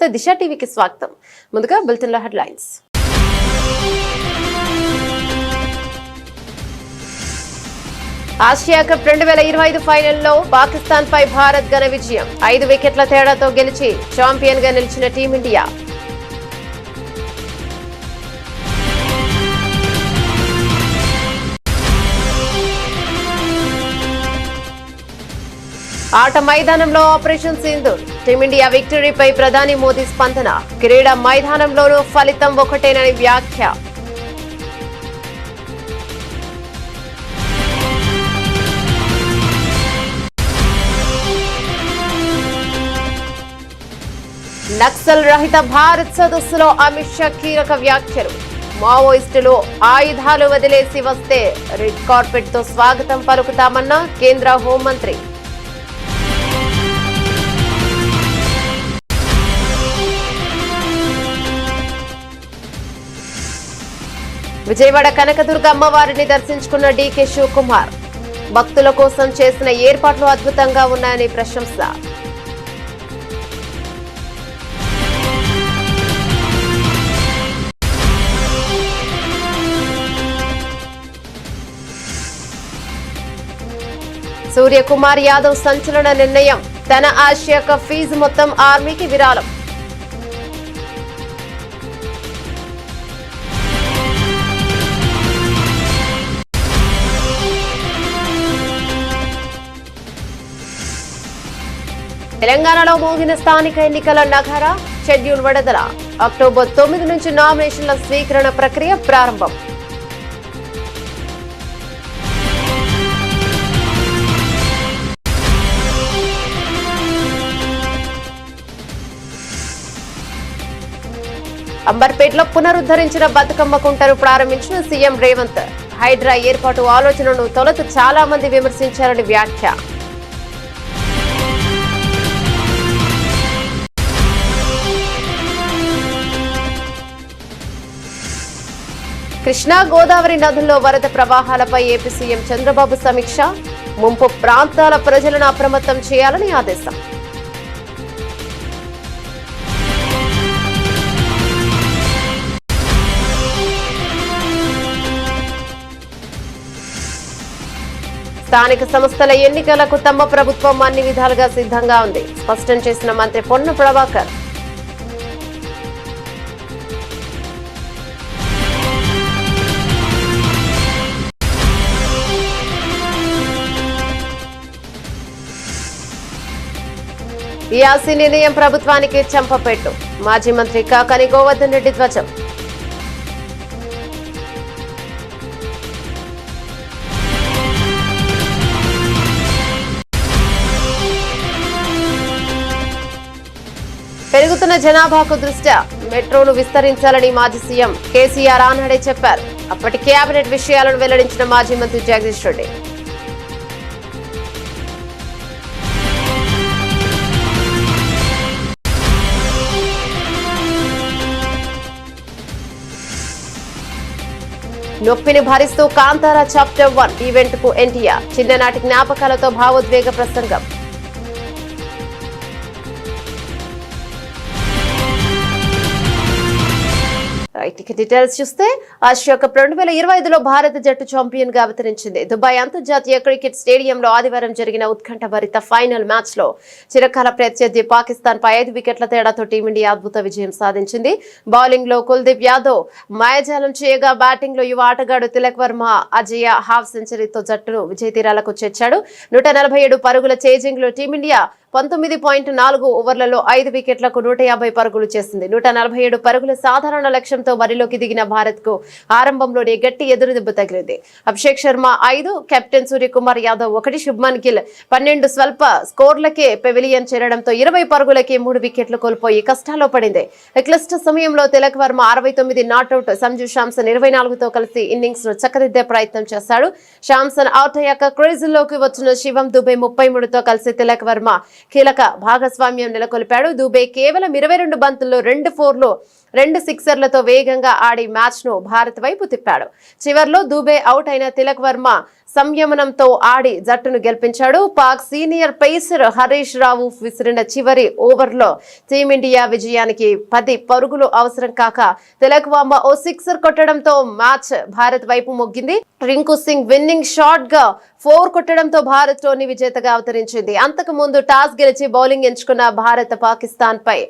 నమస్తే, దిశ టీవీకి స్వాగతం. ముందుగా బులెటిన్లో హెడ్లైన్స్. ఆసియా కప్ 2025 ఫైనల్లో పాకిస్తాన్ పై భారత్ ఘన విజయం. 5 వికెట్ల తేడాతో గెలిచి ఛాంపియన్ గా నిలిచిన టీమిండియా. ఆట మైదానంలో ఆపరేషన్ సింధూర్. టీమిండియా విక్టరీపై ప్రధాని మోదీ స్పందన. క్రీడా మైదానంలోనూ ఫలితం ఒకటేనని వ్యాఖ్య. నక్సల్ రహిత భారత్ సదస్సులో అమిత్ షా కీలక వ్యాఖ్యలు. మావోయిస్టులు ఆయుధాలు వదిలేసి వస్తే రెడ్ కార్పెట్ తో స్వాగతం పలుకుతామన్న కేంద్ర హోంమంత్రి. విజయవాడ కనకదుర్గ అమ్మవారిని దర్శించుకున్న డీకే శివకుమార్. భక్తుల కోసం చేసిన ఏర్పాట్లు అద్భుతంగా ఉన్నాయని ప్రశంస. సూర్యకుమార్ యాదవ్ సంచలన నిర్ణయం. తన ఆసియా కప్ ఫీజు మొత్తం ఆర్మీకి విరాళం. తెలంగాణలో మోగిన స్థానిక ఎన్నికల నగారా. షెడ్యూల్ విడుదల. అక్టోబర్ 9 నుంచి నామినేషన్ల స్వీకరణ ప్రక్రియ ప్రారంభం. అంబర్పేటలో పునరుద్ధరించిన బతుకమ్మ కుంటను ప్రారంభించిన సీఎం రేవంత్. హైడ్రా ఏర్పాటు ఆలోచనను తొలుత చాలా మంది విమర్శించారని వ్యాఖ్య. కృష్ణా గోదావరి నదుల్లో వరద ప్రవాహాలపై ఏపీ సీఎం చంద్రబాబు సమీక్ష. ముంపు ప్రాంతాల ప్రజలను అప్రమత్తం చేయాలని ఆదేశం. స్థానిక సంస్థల ఎన్నికలకు తమ ప్రభుత్వం అన్ని విధాలుగా సిద్ధంగా ఉంది, స్పష్టం చేసిన మంత్రి పొన్నం ప్రభాకర్. ఈ ఆసి నిర్ణయం ప్రభుత్వానికి చెంపపెట్టు. మాజీ మంత్రి కాకాని గోవర్ధన్ రెడ్డి ధ్వజం. పెరుగుతున్న జనాభాకు దృష్ట్యా మెట్రోను విస్తరించాలని మాజీ సీఎం కేసీఆర్ ఆనాడే చెప్పారు. అప్పటి కేబినెట్ విషయాలను వెల్లడించిన మాజీ మంత్రి జగదీష్ రెడ్డి. నొప్పిని భరిస్తూ కాంతారా చాప్టర్ 1 ఈవెంట్ కు ఎన్టీఆర్. చిన్ననాటి జ్ఞాపకాలతో భావోద్వేగ ప్రసంగం. డీటెయిల్స్ చూస్తే ఆసియా కప్ 2025లో భారత జట్టు ఛాంపియన్ గా అవతరించింది. దుబాయ్ అంతర్జాతీయ క్రికెట్ స్టేడియంలో ఆదివారం జరిగిన ఉత్కంఠభరిత ఫైనల్ మ్యాచ్ లో చిరకాల ప్రత్యర్థి పాకిస్తాన్ పై 5 వికెట్ల తేడాతో టీమిండియా అద్భుత విజయం సాధించింది. బౌలింగ్ లో కుల్దీప్ యాదవ్ మాయాజాలం చేయగా, బ్యాటింగ్ లో యువ ఆటగాడు తిలక్ వర్మ అజయ హాఫ్ సెంచరీతో జట్టును విజయ తీరాలకు చేర్చాడు. 147 పరుగుల చేజింగ్ లో టీమిండియా 19.4 ఓవర్లలో 5 వికెట్లకు 150 పరుగులు చేసింది. 147 పరుగుల సాధారణ లక్ష్యంతో బరిలోకి దిగిన భారత్ కు ఆరంభంలోనే గట్టి ఎదురుదెబ్బ తగిలింది. అభిషేక్ శర్మ 5, కెప్టెన్ సూర్యకుమార్ యాదవ్ 1, శుభ్మన్ గిల్ 12 స్వల్ప స్కోర్లకే పెవిలియన్ చేరడంతో 20 పరుగులకే 3 వికెట్లు కోల్పోయి కష్టాల్లో పడింది. క్లిష్ట సమయంలో తిలక్ వర్మ 69 నాట్అవుట్, సంజు శాంసన్ 24తో కలిసి ఇన్నింగ్స్ ను చక్కదిద్దే ప్రయత్నం చేశాడు. శాంసన్ అవుట్ అయ్యాక క్రీజుల్లోకి వచ్చిన శివం దుబే 33తో కలిసి తిలక్ వర్మ కీలక భాగస్వామ్యం నెలకొల్పాడు. దుబే కేవలం 22 బంతుల్లో 2 4లు 2 సిక్సర్లతో వేగంగా ఆడి మ్యాచ్ ను భారత్ వైపు తిప్పాడు. చివర్లో దూబే అవుట్ అయిన తిలక్ వర్మ సంయమనంతో ఆడి జట్టును గెలిపించాడు. పాక్ సీనియర్ పేసర్ హరీష్ రావు విసిరిన చివరి ఓవర్లో టీమిండియా విజయానికి 10 పరుగులు అవసరం కాక తిలక్ వర్మ ఓ సిక్సర్ కొట్టడంతో మ్యాచ్ భారత్ వైపు మొగ్గింది. రింకు సింగ్ విన్నింగ్ షాట్ గా 4 కొట్టడంతో భారత్ టోర్నీ విజేతగా అవతరించింది. అంతకు ముందు టాస్ గెలిచి బౌలింగ్ ఎంచుకున్న భారత్ పాకిస్తాన్ పై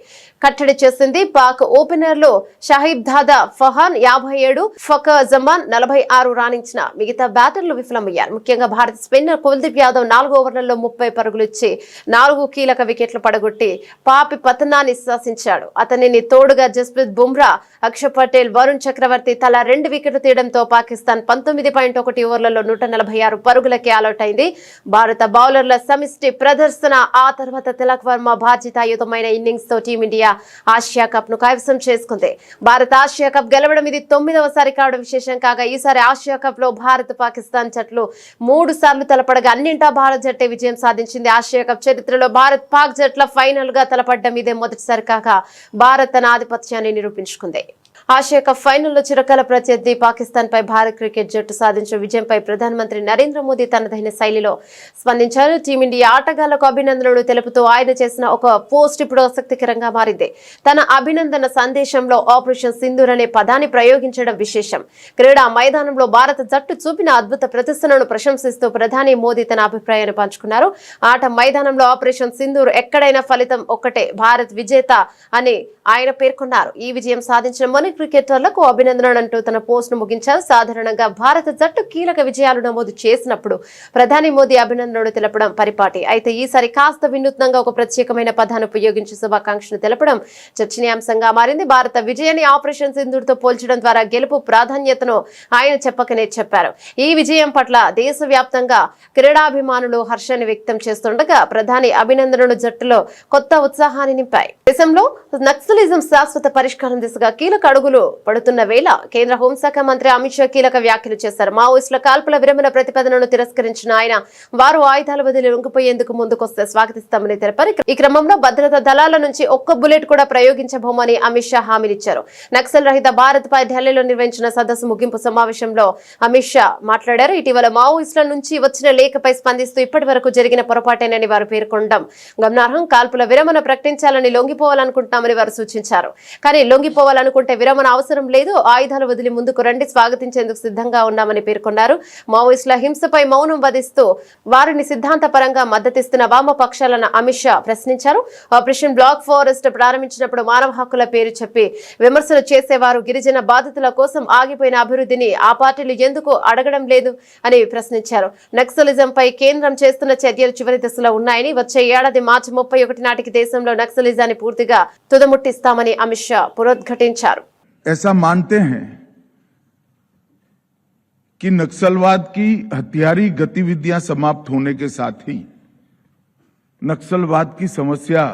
కట్టడి చేసింది. పాక్ ఓపెనర్లు షాహిబ్ దాదా ఫహాన్ 57, ఫకర్ జమాన్ 46 రాణించిన మిగతా బ్యాటర్లు విఫలమయ్యారు. ముఖ్యంగా భారత స్పిన్నర్ కుల్దీప్ యాదవ్ 4 ఓవర్లలో 30 పరుగులు ఇచ్చి 4 కీలక వికెట్లు పడగొట్టి పాపి పతనాన్ని శాసించాడు. అతనిని తోడుగా జస్ప్రీత్ బుమ్రా, అక్షర్ పటేల్, వరుణ్ చక్రవర్తి తలా 2 వికెట్లు తీయడంతో పాకిస్తాన్ 19.1 ఓవర్లలో 146 పరుగులకి ఆలౌట్ అయింది. భారత బౌలర్ల సమిష్టి ప్రదర్శన, ఆ తర్వాత తిలక్ వర్మ బాధ్యతాయుతమైన ఇన్నింగ్స్ తో టీమిండియా ఆసియా కప్ ను కైవసం చేసుకుంది. భారత్ ఆసియా కప్ గెలవడం ఇది 9వసారి కావడం విశేషం కాగా ఈసారి ఆసియా కప్ లో భారత్ పాకిస్తాన్ జట్లు 3 సార్లు తలపడగా అన్నింటా భారత్ జట్టే విజయం సాధించింది. ఆసియా కప్ చరిత్రలో భారత్ పాక్ జట్ల ఫైనల్ గా తలపడ్డం ఇదే మొదటిసారి కాగా భారత్ తన ఆధిపత్యాన్ని నిరూపించుకుంది. ఆసియా కప్ ఫైనల్లో చిరకాల ప్రత్యర్థి పాకిస్తాన్ పై భారత్ క్రికెట్ జట్టు సాధించిన విజయంపై ప్రధానమంత్రి నరేంద్ర మోదీ తనదైన శైలిలో స్పందించారు. టీమిండియా ఆటగాళ్లకు అభినందనలు తెలుపుతూ ఆయన చేసిన ఒక పోస్ట్ ఇప్పుడు ఆసక్తికరంగా మారింది. తన అభినందన సందేశంలో ఆపరేషన్ సింధూర్ అనే పదాన్ని ప్రయోగించడం విశేషం. క్రీడా మైదానంలో భారత జట్టు చూపిన అద్భుత ప్రదర్శనను ప్రశంసిస్తూ ప్రధాని మోదీ తన అభిప్రాయాన్ని పంచుకున్నారు. ఆట మైదానంలో ఆపరేషన్ సింధూర్ ఎక్కడైనా ఫలితం ఒక్కటే, భారత్ విజేత అని ఆయన పేర్కొన్నారు. ఈ విజయం సాధించిన మన క్రికెటర్లకు అభినందనలు అంటూ తన పోస్ట్ ను ముగించారు. సాధారణంగా భారత జట్టు కీలక విజయాలు నమోదు చేసినప్పుడు ప్రధాని మోదీ అభినందనలు తెలపడం పరిపాటి. అయితే ఈసారి కాస్త వినూత్నంగా ఒక ప్రత్యేకమైన పదాన్ని ఉపయోగించి శుభాకాంక్షలు తెలపడం చర్చనీయాంశంగా మారింది. భారత విజయాన్ని ఆపరేషన్ సింధూర్ తో పోల్చడం ద్వారా గెలుపు ప్రాధాన్యతను ఆయన చెప్పకనే చెప్పారు. ఈ విజయం పట్ల దేశవ్యాప్తంగా క్రీడాభిమానులు హర్షాన్ని వ్యక్తం చేస్తుండగా ప్రధాని అభినందనలు జట్టులో కొత్త ఉత్సాహాన్ని నింపాయి. దేశంలో నక్సలిజం శాశ్వత పరిష్కారం దిశగా కీలక అడుగులు పడుతున్న వేళ కేంద్ర హోంశాఖ మంత్రి అమిత్ షా కీలక వ్యాఖ్యలు చేశారు. మావోయిస్టుల కాల్పుల విరమణ ప్రతిపాదనను తిరస్కరించిన ఆయన వారు ఆయుధాల బదిలీ లొంగిపోయేందుకు ముందుకొస్తే స్వాగతిస్తామని తెలిపారు. ఈ క్రమంలో భద్రతా దళాల నుంచి ఒక్క బుల్లెట్ కూడా ప్రయోగించబోమని అమిత్ షా హామీనిచ్చారు. నక్సల్ రహిత భారత్ పై ఢిల్లీలో నిర్వహించిన సదస్సు ముగింపు సమావేశంలో అమిత్ షా మాట్లాడారు. ఇటీవల మావోయిస్టుల నుంచి వచ్చిన లేఖపై స్పందిస్తూ ఇప్పటి వరకు జరిగిన పొరపాటేనని వారు పేర్కొనడం గమనార్హం. కాల్పుల విరమణ ప్రకటించాలని లొంగిపోవాలనుకుంటున్నామని వారు సూచించారు. కానీ లొంగిపోవాలనుకుంటే విరమణ అవసరం లేదు, ఆయుధాలు వదిలి ముందుకు రండి, స్వాగతించేందుకు సిద్ధంగా ఉన్నామని పేర్కొన్నారు. మావోయిస్టుల హింసపై మౌనం వధిస్తూ వారిని సిద్ధాంతపరంగా మద్దతిస్తున్న వామపక్షాలను అమిత్ షా ప్రశ్నించారు. ఆపరేషన్ బ్లాక్ ఫారెస్ట్ ప్రారంభించినప్పుడు మానవ హక్కుల పేరు చెప్పి విమర్శలు చేసేవారు గిరిజన బాధితుల కోసం ఆగిపోయిన అభివృద్ధిని ఆ పార్టీలు ఎందుకు అడగడం లేదు అని ప్రశ్నించారు. నక్సలిజంపై కేంద్రం చేస్తున్న చర్యలు చివరి దశలో ఉన్నాయని, వచ్చే ఏడాది మార్చి 31 నాటికి దేశంలో నక్సలిజాన్ని పూర్తిగా తుదముట్టిస్తామని అమిత్ షా పునరుద్ఘాటించారు. ऐसा मानते हैं कि नक्सलवाद की हथियारी गतिविधियां समाप्त होने के साथ ही नक्सलवाद की समस्या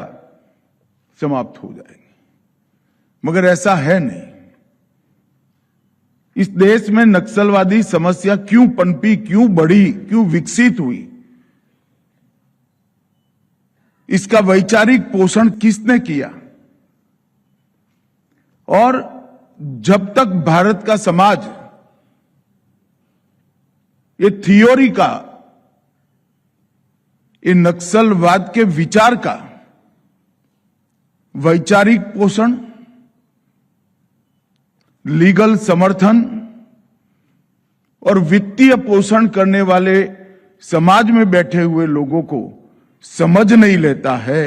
समाप्त हो जाएगी, मगर ऐसा है नहीं। इस देश में नक्सलवादी समस्या क्यों पनपी, क्यों बढ़ी, क्यों विकसित हुई, इसका वैचारिक पोषण किसने किया? और जब तक भारत का समाज ये थियोरी का, ये नक्सलवाद के विचार का वैचारिक पोषण, लीगल समर्थन और वित्तीय पोषण करने वाले समाज में बैठे हुए लोगों को समझ नहीं लेता है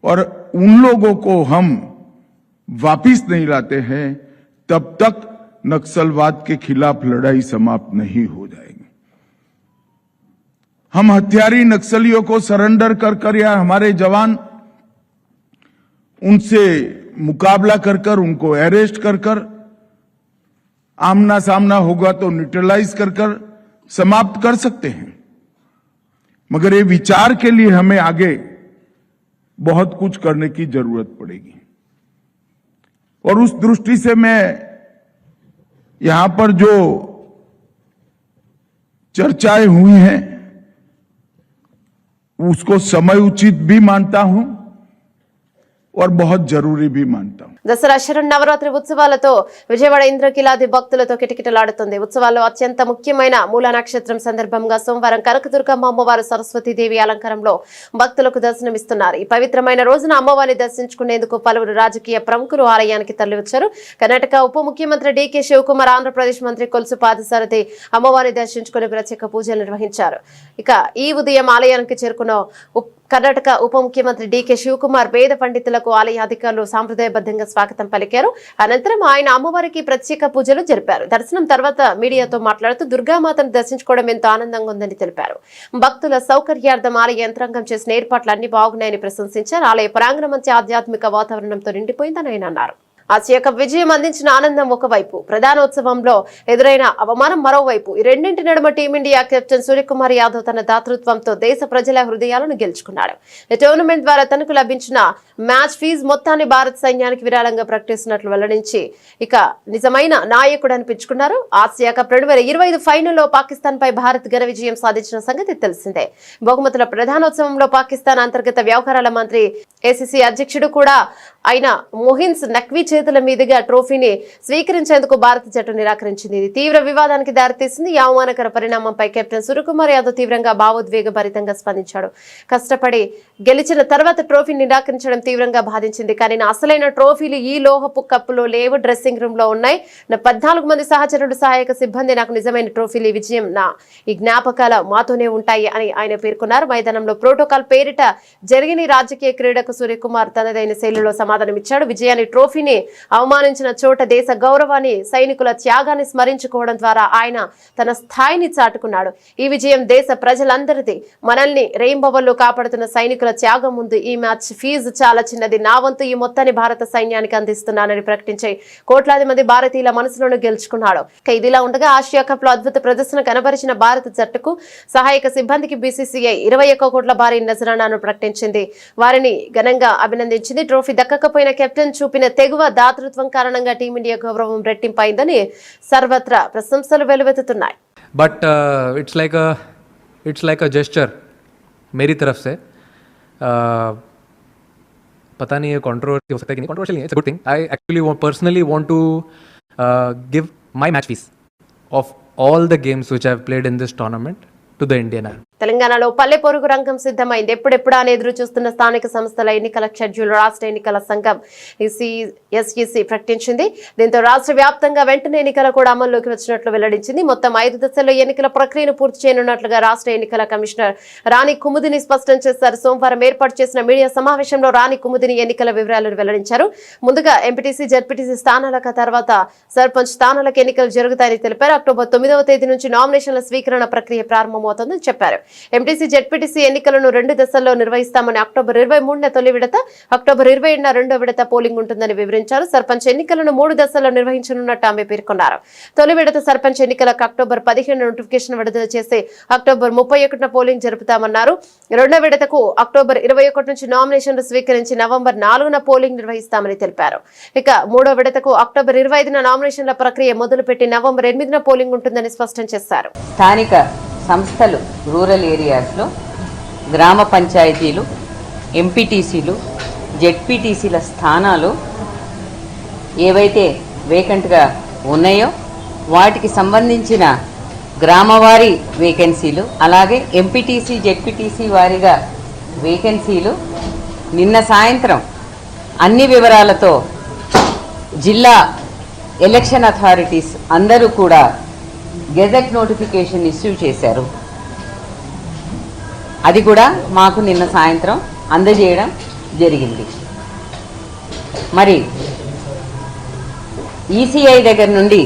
और उन लोगों को हम वापिस नहीं लाते हैं, तब तक नक्सलवाद के खिलाफ लड़ाई समाप्त नहीं हो जाएगी। हम हथियारी नक्सलियों को सरेंडर कर या हमारे जवान उनसे मुकाबला कर उनको अरेस्ट कर आमना सामना होगा तो न्यूट्रलाइज कर समाप्त कर सकते हैं, मगर ये विचार के लिए हमें आगे बहुत कुछ करने की जरूरत पड़ेगी। और उस दृष्टि से मैं यहां पर जो चर्चाएं हुई हैं उसको समय उचित भी मानता हूं और बहुत जरूरी भी मानता हूं। దసరా శరన్నవరాత్రి ఉత్సవాలతో విజయవాడ ఇంద్రకీలాది భక్తులతో కిటకిటలాడుతుంది. ఉత్సవాల్లో అత్యంత ముఖ్యమైన మూల నక్షత్రం సందర్భంగా సోమవారం కనకదుర్గమ్మ అమ్మవారు సరస్వతీదేవి అలంకారంలో భక్తులకు దర్శనమిస్తున్నారు. ఈ పవిత్రమైన రోజున అమ్మవారిని దర్శించుకునేందుకు పలువురు రాజకీయ ప్రముఖులు ఆలయానికి తరలివచ్చారు. కర్ణాటక ఉప ముఖ్యమంత్రి డీకే శివకుమార్, ఆంధ్రప్రదేశ్ మంత్రి కొలుసు పాదసారథి అమ్మవారిని దర్శించుకుని ప్రత్యేక పూజలు నిర్వహించారు. ఇక ఈ ఉదయం ఆలయానికి చేరుకున్న కర్ణాటక ఉప ముఖ్యమంత్రి డీకే శివకుమార్ వేద పండితులకు ఆలయ అధికారులు సాంప్రదాయబద్ధంగా స్వాగతం పలికారు. అనంతరం ఆయన అమ్మవారికి ప్రత్యేక పూజలు జరిపారు. దర్శనం తర్వాత మీడియాతో మాట్లాడుతూ దుర్గామాతను దర్శించుకోవడం ఎంతో ఆనందంగా ఉందని తెలిపారు. భక్తుల సౌకర్యార్థం ఆలయ యంత్రాంగం చేసిన ఏర్పాట్లు అన్ని బాగున్నాయని ప్రశంసించారు. ఆలయ ప్రాంగణం మంచి ఆధ్యాత్మిక వాతావరణంతో నిండిపోయిందని ఆయన అన్నారు. ఆసియా కప్ విజయం అందించిన ఆనందం ఒకవైపు, ప్రధానోత్సవంలో ఎదురైన అవమానం మరోవైపు. ఈ రెండింటి నడుమ టీమిండియా కెప్టెన్ సూర్యకుమార్ యాదవ్ తన దాతృత్వంతో దేశ ప్రజల హృదయాలను గెలుచుకున్నాడు. ఈ టోర్నమెంట్ ద్వారా తనకు లభించిన మ్యాచ్ ఫీజు మొత్తాన్ని భారత సైన్యానికి విరాళంగా ప్రకటిస్తున్నట్లు వెల్లడించి ఇక నిజమైన నాయకుడు అనిపించుకున్నారు. ఆసియా కప్ 2025 ఫైనల్లో పాకిస్తాన్ పై భారత్ ఘన విజయం సాధించిన సంగతి తెలిసిందే. బహుమతుల ప్రధానోత్సవంలో పాకిస్తాన్ అంతర్గత వ్యవహారాల మంత్రి, ఏసీసీ అధ్యక్షుడు కూడా అయిన మొహిన్స్ నఖ్వీ చేతుల మీదుగా ట్రోఫీని స్వీకరించేందుకు భారత జట్టు నిరాకరించింది. ఇది తీవ్ర వివాదానికి దారితీసింది. ఈ అవమానకర పరిణామంపై కెప్టెన్ సూర్యకుమార్ యాదవ్ తీవ్రంగా భావోద్వేగభరితంగా స్పందించాడు. కష్టపడి గెలిచిన తర్వాత ట్రోఫీని నిరాకరించడం తీవ్రంగా బాధించింది. కానీ నా అసలైన ట్రోఫీలు ఈ లోహపు కప్పులో లేవు, డ్రెస్సింగ్ రూమ్ లో ఉన్నాయి. నా 14 మంది సహచరుడు, సహాయక సిబ్బంది నాకు నిజమైన ట్రోఫీలు. ఈ విజయం ఈ జ్ఞాపకాల మాతోనే ఉంటాయి అని ఆయన పేర్కొన్నారు. మైదానంలో ప్రోటోకాల్ పేరిట జరిగిన రాజకీయ క్రీడకు సూర్యకుమార్ తనదైన శైలిలో సమాధానమిచ్చాడు. విజయాన్ని, ట్రోఫీని అవమానించిన చోట దేశ గౌరవాన్ని, సైనికుల త్యాగాన్ని స్మరించుకోవడం ద్వారా ఆయన తన స్థాయిని చాటుకున్నాడు. ఈ విజయం దేశ ప్రజలందరిది. మనల్ని రెయింబవల్లో కాపాడుతున్న సైనికుల త్యాగం ముందు ఈ మ్యాచ్ ఫీజు చాలా చిన్నది. నా వంతు ఈ మొత్తాన్ని భారత సైన్యానికి అందిస్తున్నానని ప్రకటించే కోట్లాది మంది భారతీయుల మనసులను గెలుచుకున్నాడు. ఇదిలా ఉండగా ఆసియా కప్ లో అద్భుత ప్రదర్శన కనబరిచిన భారత జట్టుకు, సహాయక సిబ్బందికి బీసీసీఐ 21 కోట్ల భారీ నజరానాను ప్రకటించింది. వారిని ఘనంగా అభినందించింది. ట్రోఫీ దక్కకపోయిన కెప్టెన్ చూపిన తెగువ, దాతృత్వం కారణంగా టీమిండియా గౌరవం రెట్టింపైందని సర్వత్రా ప్రశంసలు వెలువెత్తుతున్నాయి. But it's like a gesture मेरी तरफ से. पता नहीं ये कंट्रोवर्सी हो सकता है कि नहीं. कंट्रोवर्शियल नहीं है, it's a good thing. I actually personally want to give my match fees of all the games which I have played in this tournament to the Indian Army. తెలంగాణలో పల్లె పొరుగు రంగం సిద్ధమైంది. ఎప్పుడెప్పుడా అని ఎదురు చూస్తున్న స్థానిక సంస్థల ఎన్నికల షెడ్యూల్ రాష్ట్ర ఎన్నికల సంఘం ఎస్ఈసి ప్రకటించింది. దీంతో రాష్ట్ర వ్యాప్తంగా వెంటనే ఎన్నికలు కూడా అమల్లోకి వచ్చినట్లు వెల్లడించింది. మొత్తం 5 దశల్లో ఎన్నికల ప్రక్రియను పూర్తి చేయనున్నట్లుగా రాష్ట్ర ఎన్నికల కమిషనర్ రాణి కుముదిని స్పష్టం చేశారు. సోమవారం ఏర్పాటు చేసిన మీడియా సమావేశంలో రాణి కుముదిని ఎన్నికల వివరాలను వెల్లడించారు. ముందుగా ఎంపీటీసీ, జెడ్పీటీసీ స్థానాలకు, తర్వాత సర్పంచ్ స్థానాలకు ఎన్నికలు జరుగుతాయని తెలిపారు. అక్టోబర్ 9వ తేదీ నుంచి నామినేషన్ల స్వీకరణ ప్రక్రియ ప్రారంభమవుతోందని చెప్పారు. ఎంపీటీసీ, జెడ్పీటీసీ ఎన్నికలను 2 దశల్లో నిర్వహిస్తామని, అక్టోబర్ 23న తొలి విడత, అక్టోబర్ 27న రెండో విడత పోలింగ్ ఉంటుందని వివరించారు. సర్పంచ్ ఎన్నికలను 3 దశల్లో నిర్వహించనున్నట్టు ఆమె పేర్కొన్నారు. తొలి విడత సర్పంచ్ ఎన్నికలకు అక్టోబర్ 15న నోటిఫికేషన్ విడుదల చేసి అక్టోబర్ 31న పోలింగ్ జరుపుతామన్నారు. రెండో విడతకు అక్టోబర్ 21 నుంచి నామినేషన్లు స్వీకరించి నవంబర్ 4న పోలింగ్ నిర్వహిస్తామని తెలిపారు. ఇక మూడో విడతకు అక్టోబర్ 25న నామినేషన్ల ప్రక్రియ మొదలుపెట్టి నవంబర్ 8న పోలింగ్ ఉంటుందని స్పష్టం చేశారు. స్థానిక సంస్థలు, రూరల్ ఏరియాస్లో గ్రామ పంచాయతీలు, ఎంపీటీసీలు, జెడ్పీటీసీల స్థానాలు ఏవైతే వేకెంట్గా ఉన్నాయో వాటికి సంబంధించిన గ్రామవారీ వేకెన్సీలు, అలాగే ఎంపీటీసీ, జెడ్పీటీసీ వారీగా వేకెన్సీలు నిన్న సాయంత్రం అన్ని వివరాలతో జిల్లా ఎలక్షన్ అథారిటీస్ అందరూ కూడా గెజెట్ నోటిఫికేషన్ ఇష్యూ చేశారు. అది కూడా మాకు నిన్న సాయంత్రం అందజేయడం జరిగింది. మరి ఈసీఐ దగ్గర నుండి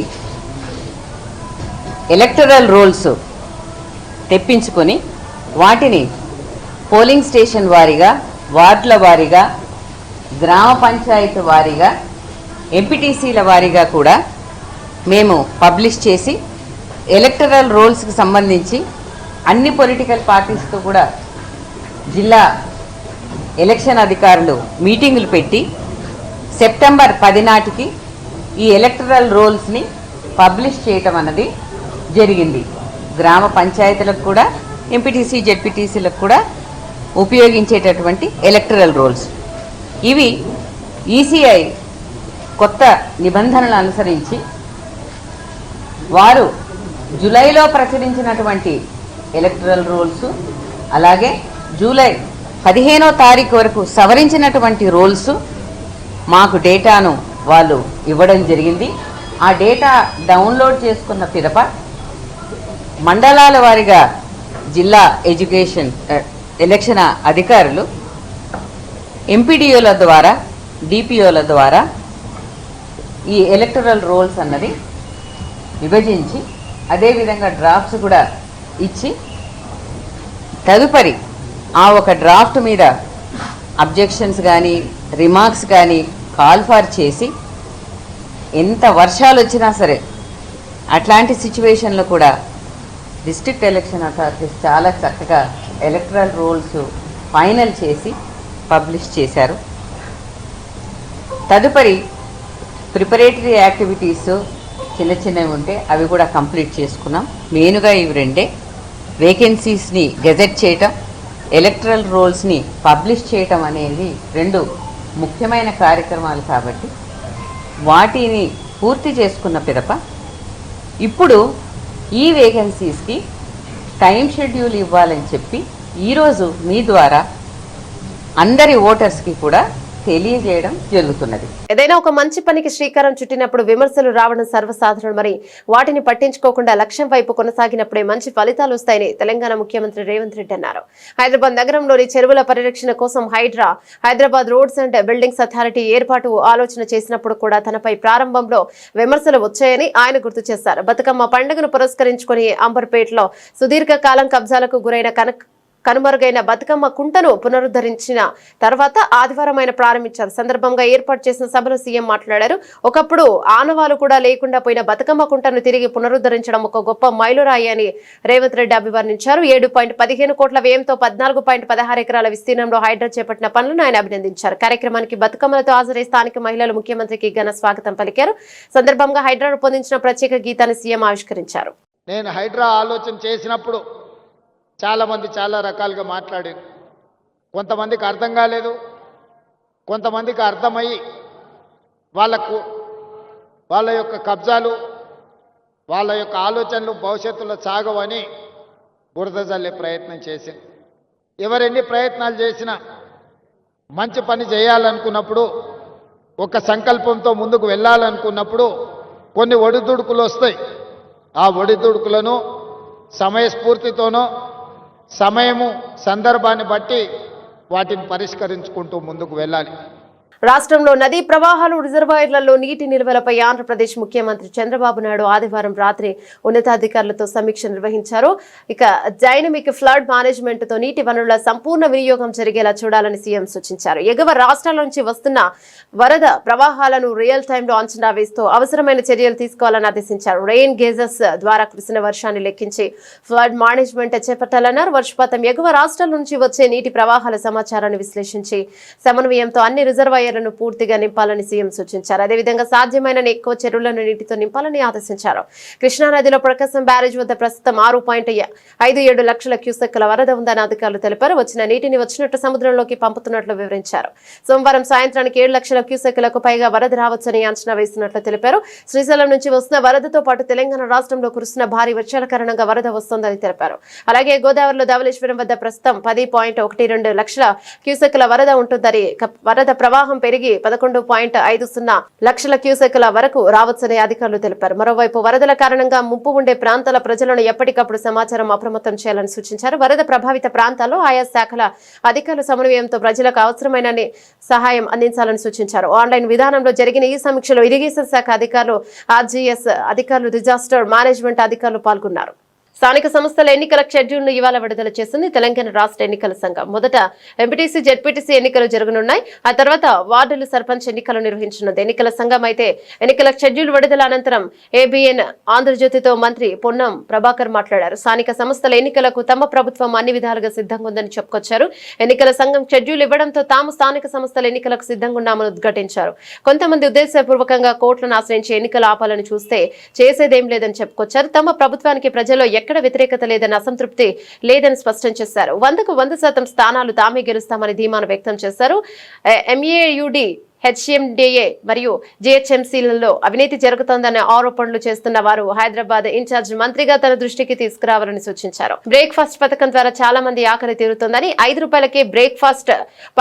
ఎలక్టరల్ రోల్స్ తెప్పించుకొని వాటిని పోలింగ్ స్టేషన్ వారీగా, వార్డుల వారీగా, గ్రామ పంచాయతీ వారీగా, ఎంపీటీసీల వారీగా కూడా మేము పబ్లిష్ చేసి ఎలక్టరల్ రోల్స్కి సంబంధించి అన్ని పొలిటికల్ పార్టీస్తో కూడా జిల్లా ఎలక్షన్ అధికారులు మీటింగులు పెట్టి సెప్టెంబర్ 10 నాటికి ఈ ఎలక్టరల్ రోల్స్ని పబ్లిష్ చేయటం అన్నది జరిగింది. గ్రామ పంచాయతీలకు కూడా, ఎంపీటీసీ, జెడ్పీటీసీలకు కూడా ఉపయోగించేటటువంటి ఎలక్టరల్ రోల్స్ ఇవి ఈసీఐ కొత్త నిబంధనలు అనుసరించి వారు జూలైలో ప్రచురించినటువంటి ఎలక్టరల్ రూల్స్, అలాగే జూలై 15వ తారీఖు వరకు సవరించినటువంటి రూల్స్ మాకు డేటాను వాళ్ళు ఇవ్వడం జరిగింది. ఆ డేటా డౌన్లోడ్ చేసుకున్న పిదప మండలాల వారీగా జిల్లా ఎలక్షన్ అధికారులు ఎంపీడీఓల ద్వారా, డిపిఓల ద్వారా ఈ ఎలక్టరల్ రోల్స్ అన్నది విభజించి అదేవిధంగా డ్రాఫ్ట్స్ కూడా ఇచ్చి తదుపరి ఆ ఒక డ్రాఫ్ట్ మీద అబ్జెక్షన్స్ కానీ రిమార్క్స్ కానీ కాల్ ఫార్ చేసి ఎంత వర్షాలు వచ్చినా సరే అట్లాంటి సిచ్యువేషన్లో కూడా డిస్ట్రిక్ట్ ఎలక్షన్ అథారిటీస్ చాలా చక్కగా ఎలక్టరల్ రూల్స్ ఫైనల్ చేసి పబ్లిష్ చేశారు. తదుపరి ప్రిపరేటరీ యాక్టివిటీస్ చిన్న చిన్నవి ఉంటే అవి కూడా కంప్లీట్ చేసుకున్నాం. మెయిన్గా ఇవి రెండే, వేకెన్సీస్ని గెజెట్ చేయటం, ఎలక్టరల్ రోల్స్ని పబ్లిష్ చేయటం అనేది రెండు ముఖ్యమైన కార్యక్రమాలు కాబట్టి వాటిని పూర్తి చేసుకున్న పిదప ఇప్పుడు ఈ వేకెన్సీస్కి టైం షెడ్యూల్ ఇవ్వాలని చెప్పి ఈరోజు మీ ద్వారా అందరి ఓటర్స్కి కూడా తెలియజేయడం జరుగుతున్నది. ఏదైనా ఒక మంచి పనికి శ్రీకారం చుట్టినప్పుడు విమర్శలు రావడం సర్వసాధారణమని, వాటిని పట్టించుకోకుండా లక్ష్యం వైపు కొనసాగినప్పుడే మంచి ఫలితాలు వస్తాయని తెలంగాణ ముఖ్యమంత్రి రేవంత్ రెడ్డి అన్నారు. హైదరాబాద్ నగరంలోని చెరువుల పరిరక్షణ కోసం Hyderabad roads and buildings authority ఏర్పాటు ఆలోచన చేసినప్పుడు కూడా తనపై ప్రారంభంలో విమర్శలు వచ్చాయని ఆయన గుర్తు చేశారు. బతుకమ్మ పండుగను పురస్కరించుకుని అంబర్పేటలో సుదీర్ఘకాలం కబ్జాలకు గురైన కనుమరుగైన బతుకమ్మ కుంటను పునరుద్ధరించిన తర్వాత ఆదివారం ఆయన ప్రారంభించారు. సందర్భంగా ఏర్పాటు చేసిన సభలో సీఎం మాట్లాడారు. ఒకప్పుడు ఆనవాలు కూడా లేకుండా పోయిన బతుకమ్మ కుంటను తిరిగి పునరుద్ధరించడం ఒక గొప్ప మైలురాయి అని రేవంత్ రెడ్డి అభివర్ణించారు. 7.15 కోట్ల వ్యయంతో 14.16 ఎకరాల విస్తీర్ణంలో హైడ్రా చేపట్టిన పనులను ఆయన అభినందించారు. కార్యక్రమానికి బతుకమ్మలతో హాజరై స్థానిక మహిళలు ముఖ్యమంత్రికి ఘన స్వాగతం పలికారు. సందర్భంగా హైడ్రా రూపొందించిన ప్రత్యేక గీతాన్ని సీఎం ఆవిష్కరించారు. నేను హైడ్రా ఆలోచన చేసినప్పుడు చాలామంది చాలా రకాలుగా మాట్లాడారు. కొంతమందికి అర్థం కాలేదు, కొంతమందికి అర్థమయ్యి వాళ్ళ యొక్క కబ్జాలు, వాళ్ళ యొక్క ఆలోచనలు భవిష్యత్తులో సాగవని బురద జల్లే ప్రయత్నం చేసింది. ఎవరెన్ని ప్రయత్నాలు చేసినా మంచి పని చేయాలనుకున్నప్పుడు, ఒక సంకల్పంతో ముందుకు వెళ్ళాలనుకున్నప్పుడు కొన్ని ఒడిదుడుకులు వస్తాయి. ఆ ఒడిదుడుకులను సమయస్ఫూర్తితోనో సమయము సందర్భాన్ని బట్టి వాటిని పరిష్కరించుకుంటూ ముందుకు వెళ్ళాలి. రాష్ట్రంలో నదీ ప్రవాహాలు, రిజర్వాయర్లలో నీటి నిల్వలపై ఆంధ్రప్రదేశ్ ముఖ్యమంత్రి చంద్రబాబు నాయుడు ఆదివారం రాత్రి ఉన్నతాధికారులతో సమీక్ష నిర్వహించారు. ఇక డైనమిక్ ఫ్లడ్ మేనేజ్మెంట్ తో నీటి వనరుల సంపూర్ణ వినియోగం జరిగేలా చూడాలని సీఎం సూచించారు. ఎగువ రాష్ట్రాల నుంచి వస్తున్న వరద ప్రవాహాలను రియల్ టైంలో అంచనా వేస్తూ అవసరమైన చర్యలు తీసుకోవాలని ఆదేశించారు. రెయిన్ గేజెస్ ద్వారా కురిసిన వర్షాన్ని లెక్కించి ఫ్లడ్ మేనేజ్మెంట్ చేపట్టాలన్నారు. వర్షపాతం, ఎగువ రాష్ట్రాల నుంచి వచ్చే నీటి ప్రవాహాల సమాచారాన్ని విశ్లేషించి సమన్వయంతో అన్ని రిజర్వాయర్ పూర్తిగా నింపాలని సీఎం సూచించారు. అదేవిధంగా సాధ్యమైన ఎక్కువ చెరువులను నీటితో నింపాలని ఆదేశించారు. కృష్ణానదిలో ప్రకాశం బ్యారేజ్ వద్ద ప్రస్తుతం 6.57 లక్షల క్యూసెక్కుల వరద ఉందని అధికారులు తెలిపారు. వచ్చిన నీటిని వచ్చినట్టు సముద్రంలోకి పంపుతున్నట్లు వివరించారు. సోమవారం సాయంత్రానికి 7 లక్షల క్యూసెక్కులకు పైగా వరద రావచ్చని అంచనా వేస్తున్నట్లు తెలిపారు. శ్రీశైలం నుంచి వస్తున్న వరదతో పాటు తెలంగాణ రాష్ట్రంలో కురుస్తున్న భారీ వర్షాల కారణంగా వరద వస్తోందని తెలిపారు. అలాగే గోదావరిలో ధవళేశ్వరం వద్ద ప్రస్తుతం 10.12 లక్షల క్యూసెక్కుల వరద ఉంటుందని, వరద ప్రవాహం పెరిగి 11.50 లక్షల క్యూసెక్కుల వరకు రావచ్చని అధికారులు తెలిపారు. మరోవైపు వరదల కారణంగా ముప్పు ఉండే ప్రాంతాల ప్రజలను ఎప్పటికప్పుడు సమాచారం అప్రమత్తం చేయాలని సూచించారు. వరద ప్రభావిత ప్రాంతాల్లో ఆయా శాఖల అధికారుల సమన్వయంతో ప్రజలకు అవసరమైన సహాయం అందించాలని సూచించారు. ఆన్లైన్ విధానంలో జరిగిన ఈ సమీక్షలో ఇరిగేషన్ శాఖ అధికారులు, ఆర్జీఎస్ అధికారులు, డిజాస్టర్ మేనేజ్మెంట్ అధికారులు పాల్గొన్నారు. స్థానిక సంస్థల ఎన్నికల షెడ్యూల్ను ఇవాళ విడుదల చేసింది తెలంగాణ రాష్ట్ర ఎన్నికల సంఘం. మొదట ఎంపీటీసీ, జెడ్పీటీసీ ఎన్నికలు జరగనున్నాయి. ఆ తర్వాత వార్డులు, సర్పంచ్ ఎన్నికలు నిర్వహించనుంది. ఎన్నికల సంఘం అయితే ఎన్నికల షెడ్యూల్ విడుదల అనంతరం ఏబీఎన్ ఆంధ్రజ్యోతితో మంత్రి పొన్నం ప్రభాకర్ మాట్లాడారు. స్థానిక సంస్థల ఎన్నికలకు తమ ప్రభుత్వం అన్ని విధాలుగా సిద్ధంగా ఉందని చెప్పుకొచ్చారు. ఎన్నికల సంఘం షెడ్యూల్ ఇవ్వడంతో తాము స్థానిక సంస్థల ఎన్నికలకు సిద్ధంగా ఉన్నామని ఉద్ఘాటించారు. కొంతమంది ఉద్దేశపూర్వకంగా కోర్టులను ఆశ్రయించి ఎన్నికలు ఆపాలని చూస్తే చేసేదేం లేదని చెప్పుకొచ్చారు. తమ ప్రభుత్వానికి ప్రజల్లో ఎక్కడ వ్యతిరేకత లేదని, అసంతృప్తి లేదని స్పష్టం చేశారు. 100% స్థానాలు తామే గెలుస్తామని ధీమాను వ్యక్తం చేశారు. ఎంఏయుడి హెచ్ఎండిఏ మరియు జిహెచ్ఎంసీలలో అవినీతి జరుగుతోందనే ఆరోపణలు చేస్తున్న వారు హైదరాబాద్ ఇన్ఛార్జ్ మంత్రిగా తన దృష్టికి తీసుకురావాలని సూచించారు. బ్రేక్ఫాస్ట్ పథకం ద్వారా చాలా మంది ఆకలి తీరుతోందని, ₹5కే బ్రేక్ఫాస్ట్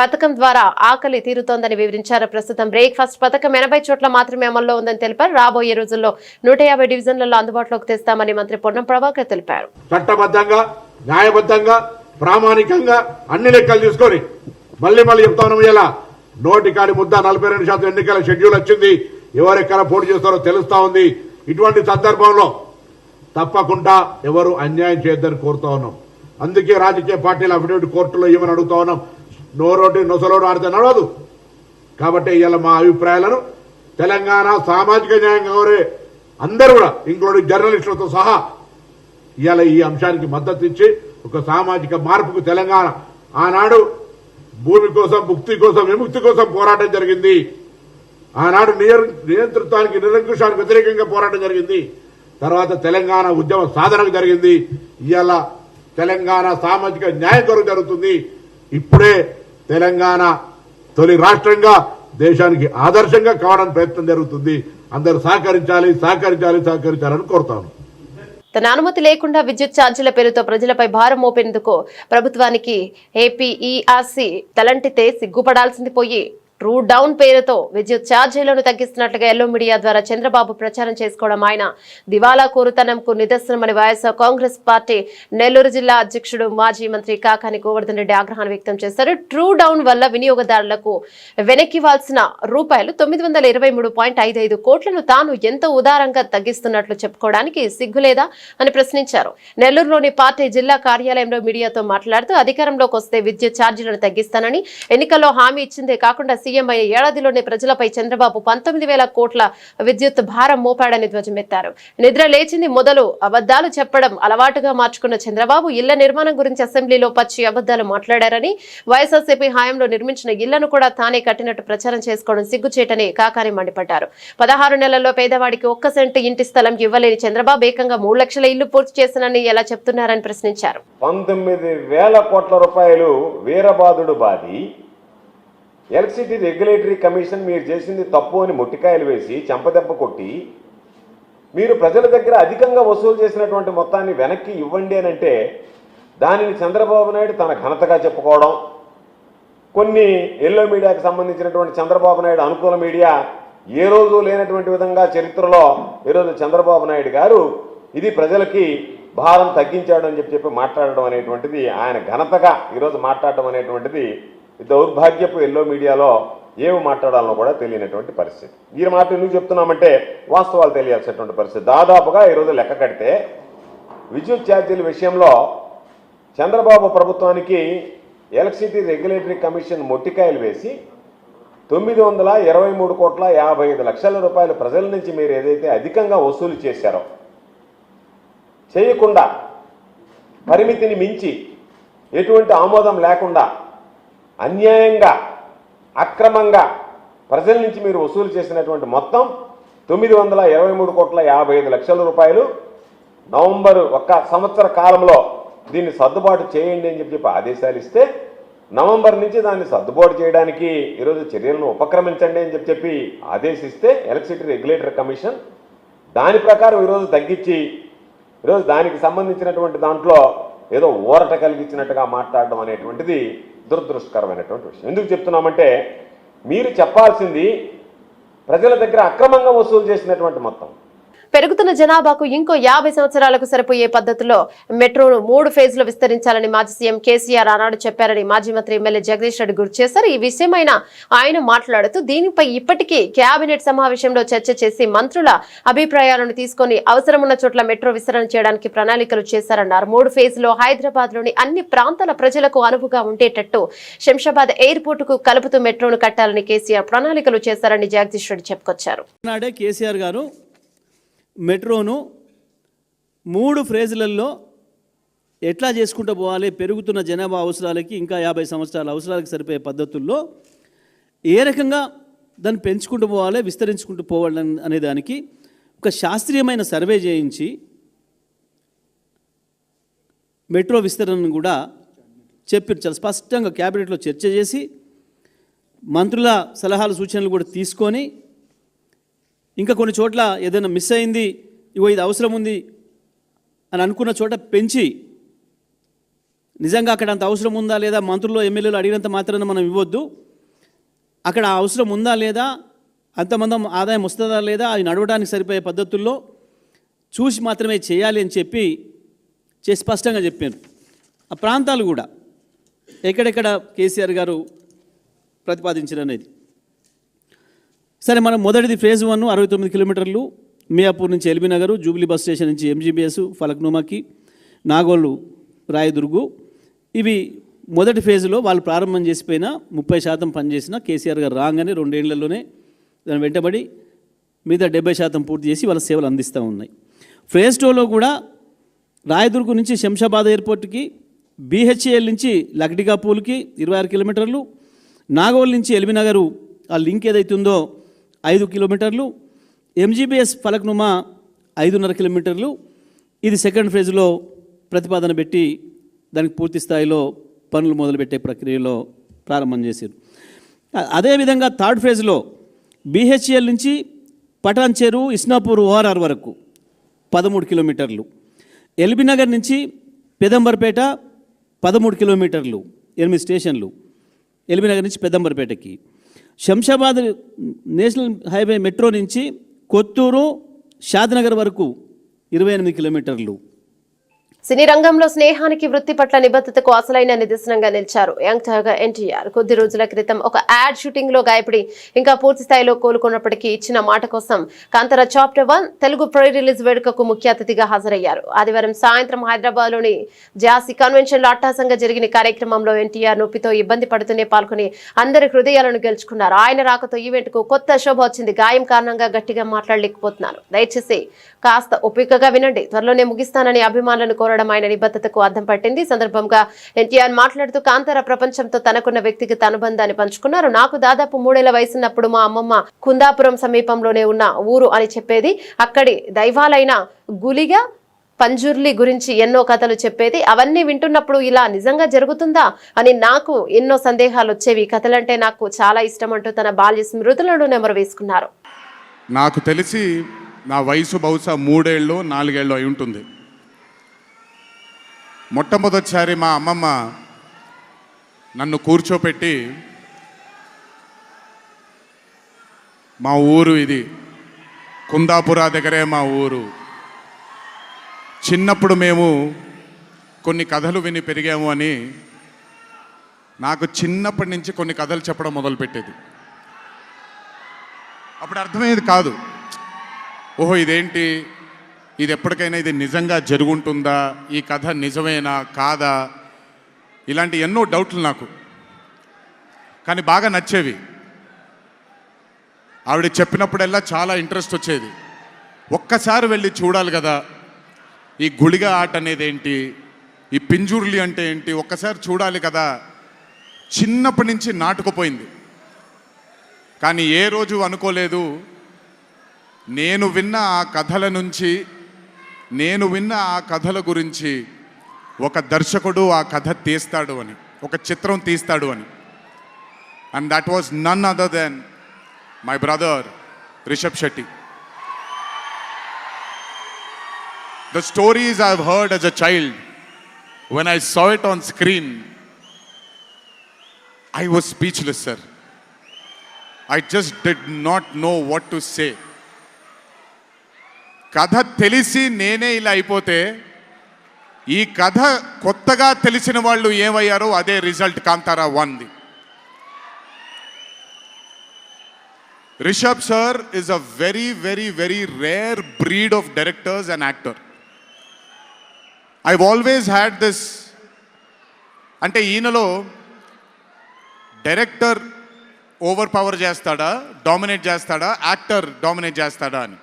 పథకం ద్వారా ఆకలి తీరుతోందని వివరించారు. ప్రస్తుతం బ్రేక్ఫాస్ట్ పథకం 80 చోట్ల మాత్రమే అమల్లో ఉందని తెలిపారు. రాబోయే రోజుల్లో 150 డివిజన్లలో అందుబాటులోకి తెస్తామని మంత్రి పొన్నం ప్రభాకర్ తెలిపారు. చట్టబద్ధంగా, న్యాయబద్ధంగా, ప్రామాణికంగా అన్ని లెక్కలు తీసుకొని మళ్ళీ చెప్తాను. ఇలా నోటికాడి ముద్ద 42% ఎన్నికల షెడ్యూల్ వచ్చింది. ఎవరెక్కడ పోటీ చేస్తారో తెలుస్తా ఉంది. ఇటువంటి సందర్భంలో తప్పకుండా ఎవరు అన్యాయం చేయొద్దని కోరుతా ఉన్నాం. అందుకే రాజకీయ పార్టీల అఫిడవిట్ కోర్టులో ఏమని అడుగుతా ఉన్నాం. నోరోటి నొసలోడు ఆడితే నడవదు. కాబట్టి ఇవాళ మా అభిప్రాయాలను తెలంగాణ సామాజిక న్యాయం కోరే అందరూ కూడా, ఇంక్లూడింగ్ జర్నలిస్టులతో సహా, ఇవాళ ఈ అంశానికి మద్దతు ఇచ్చి ఒక సామాజిక మార్పుకు తెలంగాణ ఆనాడు భూమి కోసం, ముక్తి కోసం, విముక్తి కోసం పోరాటం జరిగింది. ఆనాడు నియంతృత్వానికి, నిరంకుశానికి వ్యతిరేకంగా పోరాటం జరిగింది. తర్వాత తెలంగాణ ఉద్యమ సాధనకు జరిగింది. ఇవాళ తెలంగాణ సామాజిక న్యాయం కొరకు జరుగుతుంది. ఇప్పుడే తెలంగాణ తొలి రాష్ట్రంగా దేశానికి ఆదర్శంగా కావడానికి ప్రయత్నం జరుగుతుంది. అందరూ సహకరించాలని కోరుతాను. తన అనుమతి లేకుండా విద్యుత్ ఛార్జీల పేరుతో ప్రజలపై భారం మోపేందుకు ప్రభుత్వానికి ఏపీఈఆర్సీ తలంటితే సిగ్గుపడాల్సింది పోయి ట్రూ డౌన్ పేరుతో విద్యుత్ ఛార్జీలను తగ్గిస్తున్నట్లుగా ఎల్లో మీడియా ద్వారా చంద్రబాబు ప్రచారం చేసుకోవడం ఆయన దివాలా కోరుతనంకు నిదర్శనమని వైఎస్ఆర్ కాంగ్రెస్ పార్టీ నెల్లూరు జిల్లా అధ్యక్షుడు మాజీ మంత్రి కాకాని గోవర్ధన్ రెడ్డి ఆగ్రహాన్ని వ్యక్తం చేశారు. ట్రూ డౌన్ వల్ల వినియోగదారులకు వెనక్కివాల్సిన ₹923.55 కోట్లను తాను ఎంత ఉదారంగా తగ్గిస్తున్నట్లు చెప్పుకోవడానికి సిగ్గులేదా అని ప్రశ్నించారు. నెల్లూరులోని పార్టీ జిల్లా కార్యాలయంలో మీడియాతో మాట్లాడుతూ అధికారంలోకి వస్తే విద్యుత్ ఛార్జీలను తగ్గిస్తానని ఎన్నికల్లో హామీ ఇచ్చిందే కాకుండా సీఎం అయిన ఏడాదిలోనే ప్రజలపై చంద్రబాబు 19,000 కోట్ల విద్యుత్ భారం మోపాడని ధ్వజమెత్తారు. నిద్ర లేచింది మొదలు అబద్దాలు చెప్పడం అలవాటుగా మార్చుకున్న చంద్రబాబు ఇళ్ల నిర్మాణం గురించి అసెంబ్లీలో పచ్చి అబద్దాలు మాట్లాడారని, వైఎస్ఆర్సీపీ హయాంలో నిర్మించిన ఇళ్లను కూడా తానే కట్టినట్టు ప్రచారం చేసుకోవడం సిగ్గుచేటని కాకాని మండిపడ్డారు. 16 నెలల్లో పేదవాడికి 1 సెంటు ఇంటి స్థలం ఇవ్వలేని చంద్రబాబు ఏకంగా 3 లక్షల ఇళ్లు పూర్తి చేశానని ఎలా చెప్తున్నారని ప్రశ్నించారు. 19,000 కోట్ల రూపాయలు వీరబాదుడు బాది ఎలక్ట్రిసిటీ రెగ్యులేటరీ కమిషన్ మీరు చేసింది తప్పు అని మొట్టికాయలు వేసి చెంపదెబ్బ కొట్టి మీరు ప్రజల దగ్గర అధికంగా వసూలు చేసినటువంటి మొత్తాన్ని వెనక్కి ఇవ్వండి అని అంటే దానిని చంద్రబాబు నాయుడు తన ఘనతగా చెప్పుకోవడం, కొన్ని ఎల్లో మీడియాకు సంబంధించినటువంటి చంద్రబాబు నాయుడు అనుకూల మీడియా ఏ రోజు లేనటువంటి విధంగా చరిత్రలో ఈరోజు చంద్రబాబు నాయుడు గారు ఇది ప్రజలకి భారం తగ్గించాడు అని చెప్పి మాట్లాడడం అనేటువంటిది, ఆయన ఘనతగా ఈరోజు మాట్లాడడం అనేటువంటిది దౌర్భాగ్యపు ఎల్లో మీడియాలో ఏమి మాట్లాడాలో కూడా తెలియనటువంటి పరిస్థితి. ఈ మాట ఎందుకు చెప్తున్నామంటే వాస్తవాలు తెలియాల్సినటువంటి పరిస్థితి. దాదాపుగా ఈరోజు లెక్క కడితే విద్యుత్ ఛార్జీల విషయంలో చంద్రబాబు ప్రభుత్వానికి ఎలక్ట్రిసిటీ రెగ్యులేటరీ కమిషన్ మొట్టికాయలు వేసి 923,55 లక్షల రూపాయలు ప్రజల నుంచి మీరు ఏదైతే అధికంగా వసూలు చేశారో, చేయకుండా పరిమితిని మించి ఎటువంటి ఆమోదం లేకుండా అన్యాయంగా అక్రమంగా ప్రజల నుంచి మీరు వసూలు చేసినటువంటి మొత్తం 923,55 లక్షల రూపాయలు నవంబర్ 1 సంవత్సర కాలంలో దీన్ని సర్దుబాటు చేయండి అని చెప్పి ఆదేశాలు ఇస్తే, నవంబర్ నుంచి దాన్ని సర్దుబాటు చేయడానికి ఈరోజు చర్యలను ఉపక్రమించండి అని చెప్పి ఆదేశిస్తే ఎలక్ట్రిసిటీ రెగ్యులేటరీ కమిషన్ దాని ప్రకారం ఈరోజు తగ్గించి ఈరోజు దానికి సంబంధించినటువంటి దాంట్లో ఏదో ఊరట కలిగించినట్టుగా మాట్లాడడం అనేటువంటిది దురదృష్టకరమైనటువంటి విషయం. ఎందుకు చెప్తున్నామంటే మీరు చెప్పాల్సింది ప్రజల దగ్గర అక్రమంగా వసూలు చేసినటువంటి మొత్తం. పెరుగుతున్న జనాభాకు ఇంకో 50 సంవత్సరాలకు సరిపోయే పద్ధతిలో మెట్రోను 3 ఫేజ్లో విస్తరించాలని మాజీ సీఎం కేసీఆర్ ఆనాడు చెప్పారని మాజీ మంత్రి ఎమ్మెల్యే జగదీష్ రెడ్డి గుర్తు చేశారు. ఈ విషయమైన ఆయన మాట్లాడుతూ దీనిపై ఇప్పటికీ కేబినెట్ సమావేశంలో చర్చ చేసి మంత్రుల అభిప్రాయాలను తీసుకుని అవసరమున్న చోట్ల మెట్రో విస్తరణ చేయడానికి ప్రణాళికలు చేశారన్నారు. 3 ఫేజ్లో హైదరాబాద్ లోని అన్ని ప్రాంతాల ప్రజలకు అనువుగా ఉండేటట్టు శంషాబాద్ ఎయిర్పోర్ట్ కు కలుపుతూ మెట్రోను కట్టాలని కేసీఆర్ ప్రణాళికలు చేశారని జగదీష్ రెడ్డి చెప్పుకొచ్చారు. కేసీఆర్ గారు మెట్రోను 3 ఫేజ్లలో ఎట్లా చేసుకుంటూ పోవాలి, పెరుగుతున్న జనాభా అవసరాలకి ఇంకా 50 సంవత్సరాల అవసరాలకు సరిపోయే పద్ధతుల్లో ఏ రకంగా దాన్ని పెంచుకుంటూ పోవాలి, విస్తరించుకుంటూ పోవాలి అనే దానికి ఒక శాస్త్రీయమైన సర్వే చేయించి మెట్రో విస్తరణను కూడా చెప్పారు. చాలా స్పష్టంగా క్యాబినెట్లో చర్చ చేసి మంత్రుల సలహాలు సూచనలు కూడా తీసుకొని ఇంకా కొన్ని చోట్ల ఏదైనా మిస్ అయింది, ఇగో ఇది అవసరం ఉంది అని అనుకున్న చోట పెంచి నిజంగా అక్కడ అంత అవసరం ఉందా లేదా, మంత్రులు ఎమ్మెల్యేలు అడిగినంత మాత్రాన మనం ఇవ్వద్దు, అక్కడ అవసరం ఉందా లేదా, అంతమంది ఆదాయం వస్తుందా లేదా, అది నడవడానికి సరిపోయే పద్ధతుల్లో చూసి మాత్రమే చేయాలి అని చెప్పి స్పష్టంగా చెప్పారు. ఆ ప్రాంతాలు కూడా ఎక్కడెక్కడ కేసీఆర్ గారు ప్రతిపాదించారు అనేది. సరే, మనం మొదటిది ఫేజ్ 1 69 కిలోమీటర్లు మియాపూర్ నుంచి LB Nagar, Jubilee bus station నుంచి ఎంజీబీఎస్, ఫలక్నుమాకి, నాగోలు, రాయదుర్గు, ఇవి మొదటి ఫేజ్లో వాళ్ళు ప్రారంభం చేసిపోయిన 30% పనిచేసిన కేసీఆర్ గారు రాగానే 2 ఏళ్లలోనే దాని వెంటబడి మిగతా 70% పూర్తి చేసి వాళ్ళ సేవలు అందిస్తూ ఉన్నాయి. ఫేజ్ 2లో కూడా రాయదుర్గు నుంచి శంషాబాద్ ఎయిర్పోర్ట్కి, బీహెచ్ఏఎల్ నుంచి లక్డికాపూల్కి 26 కిలోమీటర్లు, నాగోల్ నుంచి ఎల్బీ నగరు ఆ లింక్ ఏదైతే ఉందో 5 కిలోమీటర్లు, ఎంజీబీఎస్ ఫలక్నుమా 5.5 కిలోమీటర్లు. ఇది సెకండ్ ఫేజ్లో ప్రతిపాదన పెట్టి దానికి పూర్తి స్థాయిలో పనులు మొదలుపెట్టే ప్రక్రియలో ప్రారంభం చేశారు. అదేవిధంగా థర్డ్ ఫేజ్లో బీహెచ్ఎల్ నుంచి పటాన్ చెరు, ఇస్నాపూర్ ఓఆర్ఆర్ వరకు 13 కిలోమీటర్లు, ఎల్బీ నగర్ నుంచి పెదంబర్పేట 13 కిలోమీటర్లు, 8 స్టేషన్లు ఎల్బీ నగర్ నుంచి పెదంబర్పేటకి, శంషాబాద్ నేషనల్ హైవే మెట్రో నుంచి కొత్తూరు, షాద్నగర్ వరకు 28 కిలోమీటర్లు. సినీ రంగంలో స్నేహానికి, వృత్తి పట్ల నిబద్ధతకు అసలైన నిదర్శనంగా నిలిచారు యంగ్ టైగర్ ఎన్టీఆర్. కొద్ది రోజుల క్రితం ఒక యాడ్ షూటింగ్ లో గాయపడి ఇంకా పూర్తి స్థాయిలో కోలుకున్నప్పటికీ ఇచ్చిన మాట కోసం Kantara chapter 1 Telugu pre release వేడుకకు ముఖ్య అతిథిగా హాజరయ్యారు. ఆదివారం సాయంత్రం హైదరాబాద్ లోని జాసీ కన్వెన్షన్ లో అట్టాసంగా జరిగిన కార్యక్రమంలో ఎన్టీఆర్ నొప్పితో ఇబ్బంది పడుతూనే పాల్గొని అందరి హృదయాలను గెలుచుకున్నారు. ఆయన రాకతో ఈవెంట్ కు కొత్త శోభ వచ్చింది. గాయం కారణంగా గట్టిగా మాట్లాడలేకపోతున్నాను, దయచేసి కాస్త ఓపికగా వినండి, త్వరలోనే ముగిస్తానని అభిమానులను కోరడం ఆయన నిబద్ధతకు అర్థం పట్టింది. సందర్భంగా ఎన్టీఆర్ మాట్లాడుతూ కాంతార ప్రపంచంతో తనకున్న వ్యక్తిగత అనుబంధాన్ని పంచుకున్నారు. నాకు దాదాపు 3 ఏళ్ల వయసున్నప్పుడు మా అమ్మమ్మ కుందాపురం సమీపంలోనే ఉన్న ఊరు అని చెప్పేది. అక్కడి దైవాలైన గులిగా, పంజుర్లి గురించి ఎన్నో కథలు చెప్పేది. అవన్నీ వింటున్నప్పుడు ఇలా నిజంగా జరుగుతుందా అని నాకు ఎన్నో సందేహాలు వచ్చేవి. కథలంటే నాకు చాలా ఇష్టం అంటూ తన బాల్య స్మృతులను నెమరు వేసుకున్నారు. నాకు తెలిసి నా వయసు బహుశా 3 ఏళ్ళు 4 ఏళ్ళు అయి ఉంటుంది. మొట్టమొదటిసారి మా అమ్మమ్మ నన్ను కూర్చోపెట్టి, మా ఊరు ఇది, కుందాపురా దగ్గరే మా ఊరు, చిన్నప్పుడు మేము కొన్ని కథలు విని పెరిగాము అని నాకు చిన్నప్పటి నుంచి కొన్ని కథలు చెప్పడం మొదలుపెట్టేది. అప్పుడు అర్థమయ్యేది కాదు, ఓహో ఇదేంటి, ఇది ఎప్పటికైనా ఇది నిజంగా జరుగుంటుందా, ఈ కథ నిజమేనా కాదా, ఇలాంటి ఎన్నో డౌట్లు నాకు. కానీ బాగా నచ్చేవి. ఆవిడ చెప్పినప్పుడల్లా చాలా ఇంట్రెస్ట్ వచ్చేది. ఒక్కసారి వెళ్ళి చూడాలి కదా, ఈ గుళిగా ఆట అనేది ఏంటి, ఈ పింజూర్లి అంటే ఏంటి, ఒక్కసారి చూడాలి కదా. చిన్నప్పటి నుంచి నాటుకుపోయింది. కానీ ఏ రోజు అనుకోలేదు నేను విన్న ఆ కథల నుంచి, నేను విన్న ఆ కథల గురించి ఒక దర్శకుడు ఆ కథ తీస్తాడు అని, ఒక చిత్రం తీస్తాడు అని. And that was none other than my brother Rishab Shetty. The stories I've heard as a child, when I saw it on screen, I was speechless, sir. I just did not know what to say. కథ తెలిసి నేనే ఇలా అయిపోతే, ఈ కథ కొత్తగా తెలిసిన వాళ్ళు ఏమయ్యారో అదే రిజల్ట్ కాంతారా 1ది. Rishab sir is a very, very, very rare breed of directors and actor. I've always had this, అంటే ఈయనలో డైరెక్టర్ ఓవర్ పవర్ చేస్తాడా, డామినేట్ చేస్తాడా, యాక్టర్ డామినేట్ చేస్తాడా అని.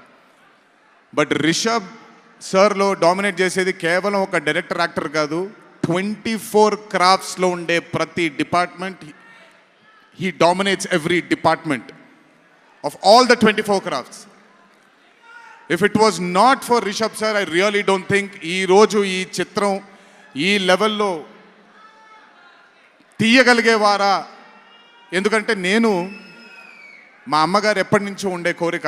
బట్ రిషబ్ సార్లో డామినేట్ చేసేది కేవలం ఒక డైరెక్టర్ యాక్టర్ కాదు, 24 క్రాఫ్ట్స్లో ఉండే ప్రతి department. He dominates every department of all the 24 crafts. If it was not for Rishabh sir, I really don't think ఈ రోజు ఈ చిత్రం ఈ లెవెల్లో తీయగలిగేవారా ఎందుకంటే నేను మా అమ్మగారు ఎప్పటి నుంచో ఉండే కోరిక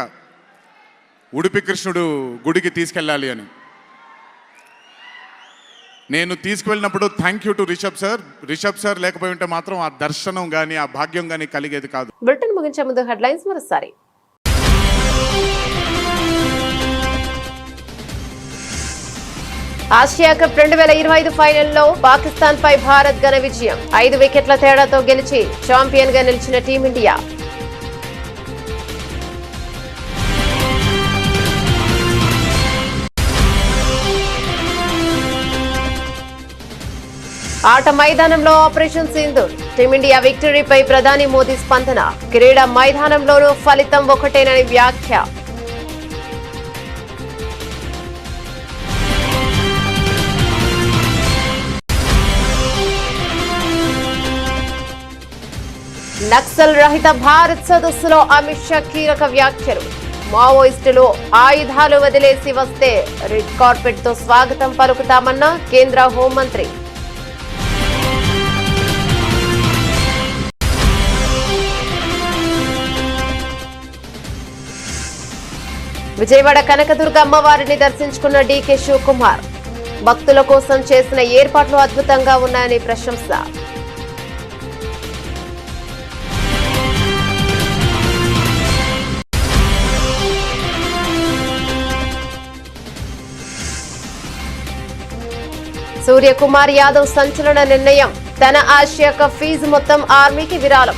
ఉడిపి కృష్ణుడు గుడికి తీసుకెళ్ళాలి అని. నేను తీసుకువెళ్ళినప్పుడు thank you to Rishab sir లేకపోయి ఉంటే మాత్రం ఆ దర్శనం కానీ ఆ భాగ్యం కానీ కలిగేది కాదు. బులెటిన్ ముగించే ముందు హెడ్లైన్స్ మరోసారి. ఆసియా కప్ 2025 ఫైనల్లో పాకిస్తాన్ పై భారత్ ఘన విజయం. 5 వికెట్ల తేడాతో గెలిచి ఛాంపియన్ గా నిలిచిన టీమిండియా. ఆట మైదానంలో ఆపరేషన్ సింధూర్. టీమిండియా విక్టరీపై ప్రధాని మోదీ స్పందన. క్రీడా మైదానంలోనూ ఫలితం ఒకటేనని వ్యాఖ్య. నక్సల్ రహిత భారత్ సదస్సులో అమిత్ షా కీలక వ్యాఖ్యలు. మావోయిస్టులు ఆయుధాలు వదిలేసి వస్తే రెడ్ కార్పెట్ తో స్వాగతం పలుకుతామన్న కేంద్ర హోంమంత్రి. విజయవాడ కనకదుర్గ అమ్మవారిని దర్శించుకున్న డీకే శివకుమార్. భక్తుల కోసం చేసిన ఏర్పాట్లు అద్భుతంగా ఉన్నాయని ప్రశంస. సూర్యకుమార్ యాదవ్ సంచలన నిర్ణయం. తన ఆసియా కప్ ఫీజు మొత్తం ఆర్మీకి విరాళం.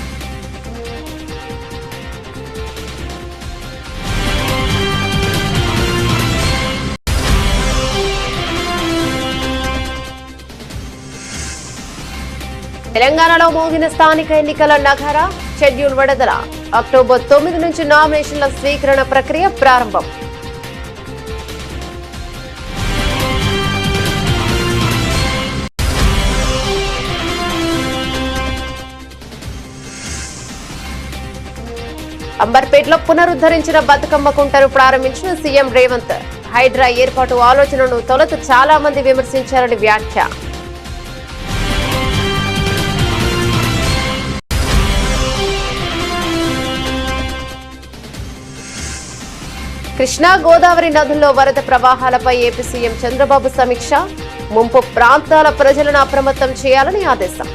తెలంగాణలో మోగిన స్థానిక ఎన్నికల నగార. షెడ్యూల్ విడుదల. అక్టోబర్ 9 నుంచి నామినేషన్ల స్వీకరణ ప్రక్రియ ప్రారంభం. అంబర్పేటలో పునరుద్ధరించిన బతుకమ్మ కుంటను ప్రారంభించిన సీఎం రేవంత్. హైడ్రా ఏర్పాటు ఆలోచనను తొలుత చాలా మంది విమర్శించారని వ్యాఖ్య. కృష్ణా గోదావరి నదుల్లో వరద ప్రవాహాలపై ఏపీ సీఎం చంద్రబాబు సమీక్ష. ముంపు ప్రాంతాల ప్రజలను అప్రమత్తం చేయాలని ఆదేశం.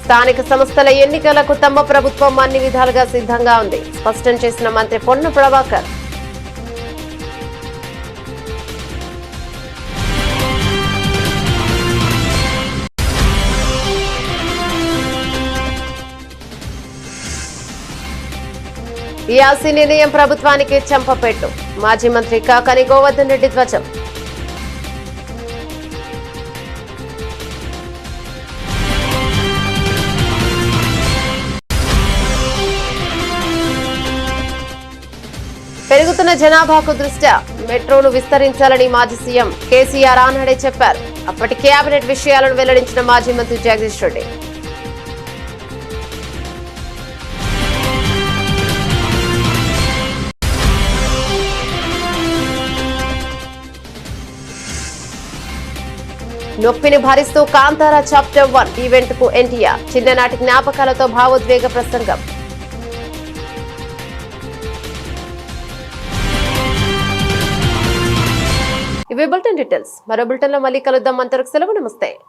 స్థానిక సంస్థల ఎన్నికలకు తమ ప్రభుత్వం అన్ని విధాలుగా సిద్ధంగా ఉంది స్పష్టం చేసిన మంత్రి పొన్న ప్రభాకర్. ఈ ఆసి నిర్ణయం ప్రభుత్వానికి చెంపపెట్టు. మాజీ మంత్రి కాకాని గోవర్ధన్ రెడ్డి ధ్వజం. పెరుగుతున్న జనాభాకు దృష్ట్యా మెట్రోను విస్తరించాలని మాజీ సీఎం కేసీఆర్ ఆనాడే చెప్పారు. అప్పటి కేబినెట్ విషయాలను వెల్లడించిన మాజీ మంత్రి జగదీష్ రెడ్డి. నొప్పిని భరిస్తూ కాంతారా చాప్టర్ 1 ఈవెంట్ కు ఎన్టీఆర్. చిన్ననాటి జ్ఞాపకాలతో భావోద్వేగ ప్రసంగం. ఇవి బులెటిన్ డీటెయిల్స్. మరో బులెటిన్ లో మళ్ళీ కలుద్దాం. అంతవరకు సెలవు. నమస్తే.